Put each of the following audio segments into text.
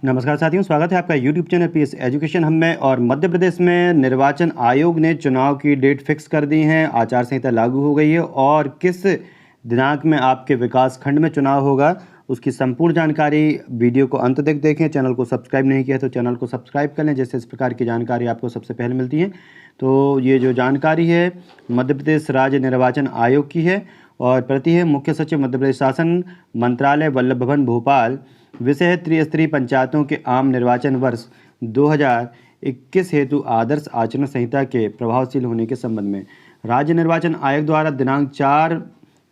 नमस्कार साथियों, स्वागत है आपका यूट्यूब चैनल पीएस एजुकेशन हम में। और मध्य प्रदेश में निर्वाचन आयोग ने चुनाव की डेट फिक्स कर दी है। आचार संहिता लागू हो गई है और किस दिनांक में आपके विकास खंड में चुनाव होगा उसकी संपूर्ण जानकारी वीडियो को अंत तक देखें। चैनल को सब्सक्राइब नहीं किया तो चैनल को सब्सक्राइब कर लें, जिससे इस प्रकार की जानकारी आपको सबसे पहले मिलती है। तो ये जो जानकारी है मध्य प्रदेश राज्य निर्वाचन आयोग की है और प्रति है मुख्य सचिव मध्य प्रदेश शासन मंत्रालय वल्लभ भवन भोपाल। विषय है त्रिस्तरीय पंचायतों के आम निर्वाचन वर्ष 2021 हेतु आदर्श आचरण संहिता के प्रभावशील होने के संबंध में राज्य निर्वाचन आयोग द्वारा दिनांक 4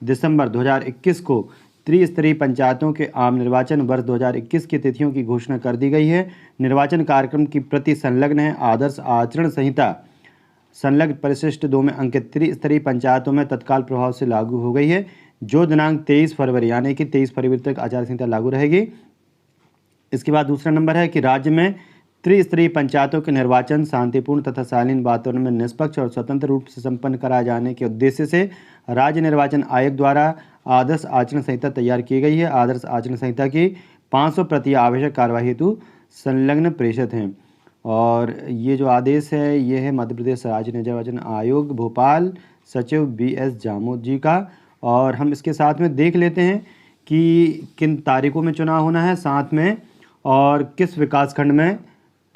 दिसंबर 2021 को त्रिस्तरीय पंचायतों के आम निर्वाचन वर्ष 2021 की तिथियों की घोषणा कर दी गई है। निर्वाचन कार्यक्रम की प्रति संलग्न है। आदर्श आचरण संहिता संलग्न परिशिष्ट 2 में अंकित त्रिस्तरीय पंचायतों में तत्काल प्रभाव से लागू हो गई है। जो दिनांक 23 फरवरी यानी कि 23 फरवरी तक आचार संहिता लागू रहेगी। इसके बाद दूसरा नंबर है कि राज्य में त्रिस्तरीय पंचायतों के निर्वाचन शांतिपूर्ण तथा शालीन वातावरण में निष्पक्ष और स्वतंत्र रूप से संपन्न कराए जाने के उद्देश्य से राज्य निर्वाचन आयोग द्वारा आदर्श आचरण संहिता तैयार की गई है। आदर्श आचरण संहिता की 500 प्रतियां आवश्यक कार्यवाही हेतु संलग्न प्रेषित हैं। और ये जो आदेश है ये है मध्य प्रदेश राज्य निर्वाचन आयोग भोपाल सचिव BS जामोद जी का। और हम इसके साथ में देख लेते हैं कि किन तारीखों में चुनाव होना है, साथ में और किस विकासखंड में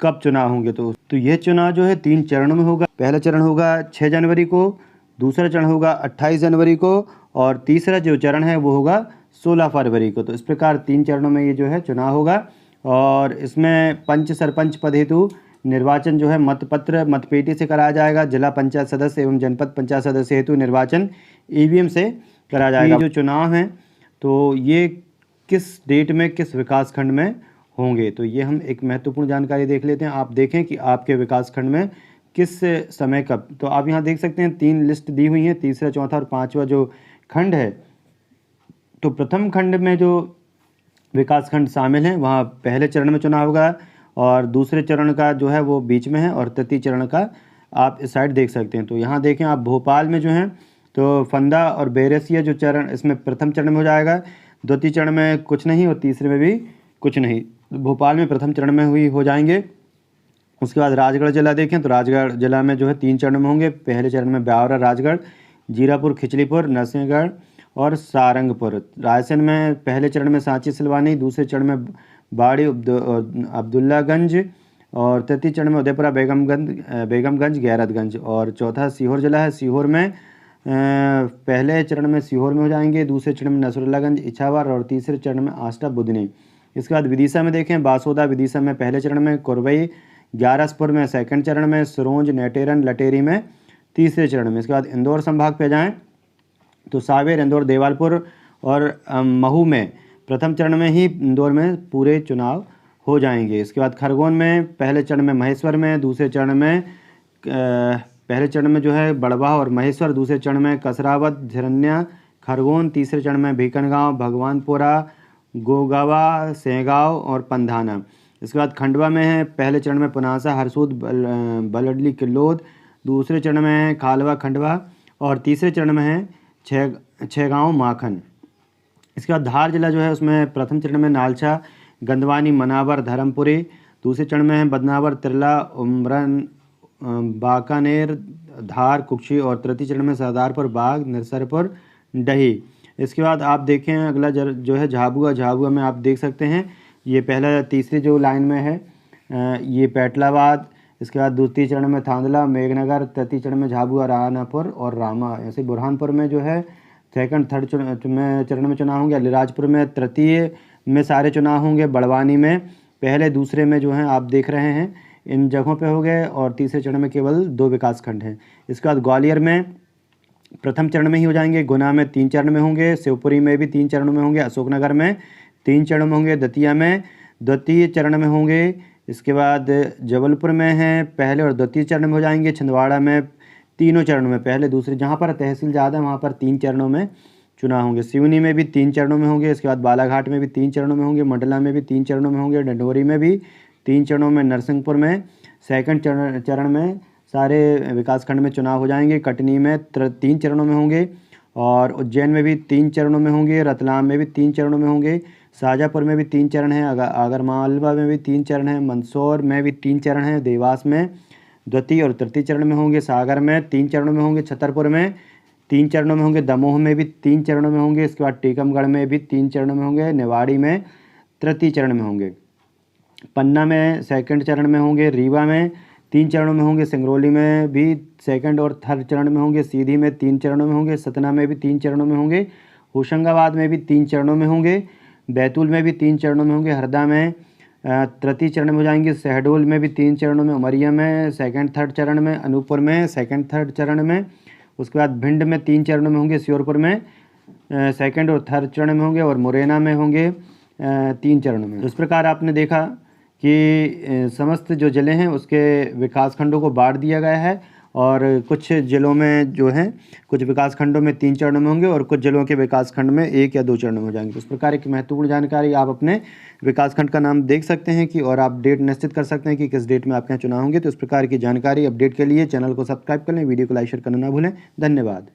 कब चुनाव होंगे। तो यह चुनाव जो है 3 चरणों में होगा। पहला चरण होगा 6 जनवरी को, दूसरा चरण होगा 28 जनवरी को और तीसरा जो चरण है वो होगा 16 फरवरी को। तो इस प्रकार 3 चरणों में ये जो है चुनाव होगा। और इसमें पंच सरपंच पद हेतु निर्वाचन जो है मतपत्र मतपेटी से कराया जाएगा। जिला पंचायत सदस्य एवं जनपद पंचायत सदस्य हेतु निर्वाचन EVM से कराया जाएगा। ये जो चुनाव हैं तो ये किस डेट में किस विकासखंड में होंगे, तो ये हम एक महत्वपूर्ण जानकारी देख लेते हैं। आप देखें कि आपके विकासखंड में किस समय कब। तो आप यहाँ देख सकते हैं 3 लिस्ट दी हुई हैं, तीसरा चौथा और पांचवा जो खंड है। तो प्रथम खंड में जो विकासखंड शामिल हैं वहाँ पहले चरण में चुनाव होगा और दूसरे चरण का जो है वो बीच में है और तृतीय चरण का आप इस साइड देख सकते हैं। तो यहाँ देखें आप भोपाल में जो हैं तो फंदा और बैरसिया जो चरण इसमें प्रथम चरण में हो जाएगा, द्वितीय चरण में कुछ नहीं और तीसरे में भी कुछ नहीं। भोपाल में प्रथम चरण में हो जाएंगे। उसके बाद राजगढ़ जिला देखें तो राजगढ़ जिला में जो है 3 चरण में होंगे। पहले चरण में ब्यावरा राजगढ़, जीरापुर खिचलीपुर, नरसिंहगढ़ और सारंगपुर। रायसेन में पहले चरण में सांची सिलवानी, दूसरे चरण में बाड़ी अब्दुल्लागंज और तृतीय चरण में उदयपुरा बेगमगंज गैरतगंज। और चौथा सीहोर जिला है। सीहोर में पहले चरण में सीहोर में हो जाएंगे, दूसरे चरण में नसरुल्लागंज इछावर और तीसरे चरण में आष्टा बुधनी। इसके बाद विदिशा में देखें बासोदा विदिशा में पहले चरण में, कोरबई ग्यारसपुर में सेकंड चरण में, सिरोंज नेटेरन लटेरी में तीसरे चरण में। इसके बाद इंदौर संभाग पे जाएं तो सावेर इंदौर देवालपुर और महू में प्रथम चरण में ही इंदौर में पूरे चुनाव हो जाएंगे। इसके बाद खरगोन में पहले चरण में महेश्वर में, दूसरे चरण में पहले चरण में जो है बड़वाह और महेश्वर, दूसरे चरण में कसरावत झरन्या खरगोन, तीसरे चरण में भीकनगांव भगवानपुरा गोगावा सेगांव और पंधाना। इसके बाद खंडवा में है पहले चरण में पुनासा हरसूद बलडली किल्लोद, दूसरे चरण में है खालवा खंडवा और तीसरे चरण में है छेगांव माखन। इसके बाद धार जिला जो है उसमें प्रथम चरण में नालछा गंदवानी मनावर धर्मपुरी, दूसरे चरण में है बदनावर तिरला उमरन बाकानेर धार कुक्षी और तृतीय चरण में सरदारपुर बाग निरसरपुर डही। इसके बाद आप देखें अगला जो है झाबुआ में आप देख सकते हैं ये पहला तीसरी जो लाइन में है ये पैटलाबाद। इसके बाद द्वितीय चरण में थांदला मेघनगर, तृतीय चरण में झाबुआ रानापुर और रामा। ऐसे बुरहानपुर में जो है सेकंड थर्ड चरण में चुनाव होंगे। अलीराजपुर में तृतीय में सारे चुनाव होंगे। बड़वानी में पहले दूसरे में जो हैं आप देख रहे हैं इन जगहों पे हो गए और तीसरे चरण में केवल 2 विकासखंड हैं। इसके बाद ग्वालियर में प्रथम चरण में ही हो जाएंगे। गुना में 3 चरण में होंगे। शिवपुरी में भी 3 चरणों में होंगे। अशोकनगर में 3 चरणों में होंगे। दतिया में द्वितीय चरण में होंगे। इसके बाद जबलपुर में है पहले और द्वितीय चरण में हो जाएंगे। छिंदवाड़ा में तीनों चरणों में पहले दूसरे, जहाँ पर तहसील ज़्यादा है वहाँ पर 3 चरणों में चुनाव होंगे। सिवनी में भी 3 चरणों में होंगे। इसके बाद बालाघाट में भी 3 चरणों में होंगे। मंडला में भी 3 चरणों में होंगे। डिंडोरी में भी 3 चरणों में। नरसिंहपुर में सेकंड चरण में सारे विकासखंड में चुनाव हो जाएंगे। कटनी में 3 चरणों में होंगे और उज्जैन में भी 3 चरणों में होंगे। रतलाम में भी 3 चरणों में होंगे। शाजापुर में भी 3 चरण है, आगरमालवा में भी 3 चरण है, मंदसौर में भी 3 चरण है, देवास में द्वितीय और तृतीय चरण में होंगे, सागर में 3 चरणों में होंगे, छतरपुर में 3 चरणों में होंगे, दमोह में भी 3 चरणों में होंगे, इसके बाद टीकमगढ़ में भी 3 चरणों में होंगे, निवाड़ी में तृतीय चरण में होंगे, पन्ना में सेकंड चरण में होंगे, रीवा में 3 चरणों में होंगे, सिंगरौली में भी सेकंड और थर्ड चरण में होंगे, सीधी में 3 चरणों में होंगे, सतना में भी 3 चरणों में होंगे, होशंगाबाद में भी 3 चरणों में होंगे, बैतूल में भी 3 चरणों में होंगे, हरदा में तृतीय चरण में हो जाएंगे, शहडोल में भी 3 चरणों में, उमरिया में सेकंड थर्ड चरण में, अनूपपुर में सेकंड थर्ड चरण में, उसके बाद भिंड में 3 चरणों में होंगे, श्योरपुर में सेकंड और थर्ड चरण में होंगे, और मुरैना में होंगे 3 चरणों में। इस प्रकार आपने देखा कि समस्त जो ज़िले हैं उसके विकासखंडों को बांट दिया गया है, और कुछ ज़िलों में जो है कुछ विकासखंडों में 3 चरणों में होंगे और कुछ ज़िलों के विकासखंड में 1 या 2 चरणों में हो जाएंगे। तो इस प्रकार एक महत्वपूर्ण जानकारी आप अपने विकासखंड का नाम देख सकते हैं कि, और आप डेट निश्चित कर सकते हैं कि किस डेट में आपके यहाँ चुनाव होंगे। तो इस प्रकार की जानकारी अपडेट के लिए चैनल को सब्सक्राइब कर लें, वीडियो को लाइक शेयर करना ना भूलें। धन्यवाद।